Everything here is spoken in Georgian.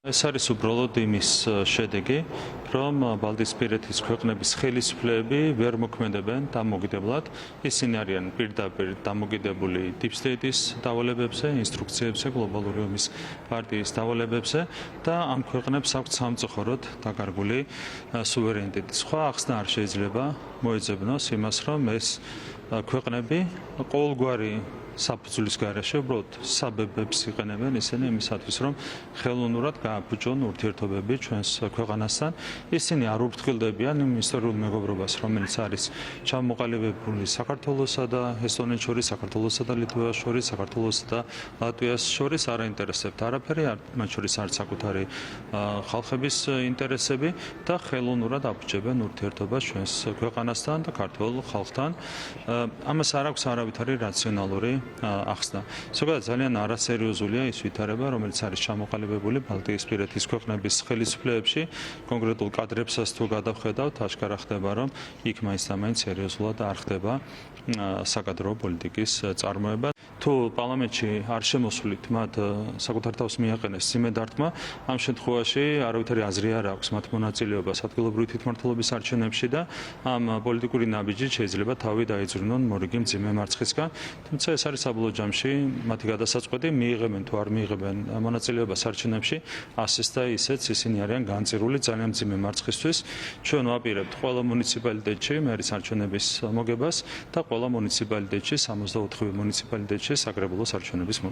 ეს არის უბრალოდ იმის შედეგი, რომ ბალტიისპირეთის ქვეყნების ხელისუფლებები ვერ მოქმედებენ დამოუკიდებლად. ისინი არიან პირდაპირ დამოკიდებული Deep State-ის დავალებებზე, ინსტრუქციებზე, გლობალური ომის პარტიის დავალებებზე და ამ ქვეყნებს აქვთ სამწუხაროდ დაკარგული სუვერენიტეტი. სხვა ახსნა არ შეიძლება მოეძებნოს იმას, რომ ეს ქვეყნები ყოველგვარი საფუძვლის გარეშე უბრალოდ საბებებს იყენებენ ისინი იმისათვის, რომ ხელოვნურად გააფუჭონ ურთიერთობები ჩვენს ქვეყანასთან. ისინი არ ურთქილდებიან იმ ისტორიულ მეგობრობას, რომელიც არის ჩამოყალიბებული საქართველოსა და ესტონეთს შორის, საქართველოსა და ლიტვას შორის, საქართველოსა და ლატვიას შორის არ აინტერესებთ არაფერი, მათ შორის არც საკუთარი ხალხების ინტერესები და ხელოვნურად აფუჭებენ ურთიერთობას ჩვენს ქვეყანასთან და ქართულ ხალხთან. ამას არ აქვს არავითარი რაციონალური ახსნა. ზოგადად ძალიან არასერიოზულია ის ვითარება, რომელიც არის ჩამოყალიბებული ბალტიისპირეთის ქვეყნების ხელისუფლებებში, კონკრეტულ კადრებსაც თუ გადავხედავთ, აშკარა ხდება, რომ იქ მაინც და მაინც სერიოზულად არ ხდება საკადრო პოლიტიკის წარმოება. თუ პარლამენტში არ შემოსვლით მათ საკუთარ თავს მიაყენეს სიმედართმა, ამ შემთხვევაში არავითარი აზრი არ აქვს მათ მონაწილეობას ადგილობრივი თვითმმართველობის არჩევნებში და ამ პოლიტიკური ნაბიჯით შეიძლება თავი დაიძრუნონ მორიგი მძიმე მარცხისგან. თუმცა ეს არის საბოლოო ჯამში მათი გადასაწყვეტი, მიიღებენ თუ არ მიიღებენ მონაწილეობას არჩევნებში, ასეც და ისეც ისინი არიან განწირული ძალიან მძიმე მარცხისთვის. ჩვენ ვაპირებთ ყველა მუნიციპალიტეტში მერის არჩევნების მოგებას და ყველა მუნიციპალიტეტში 64 მუნიციპალიტეტში საკრებულოს არჩევნების მოგებას.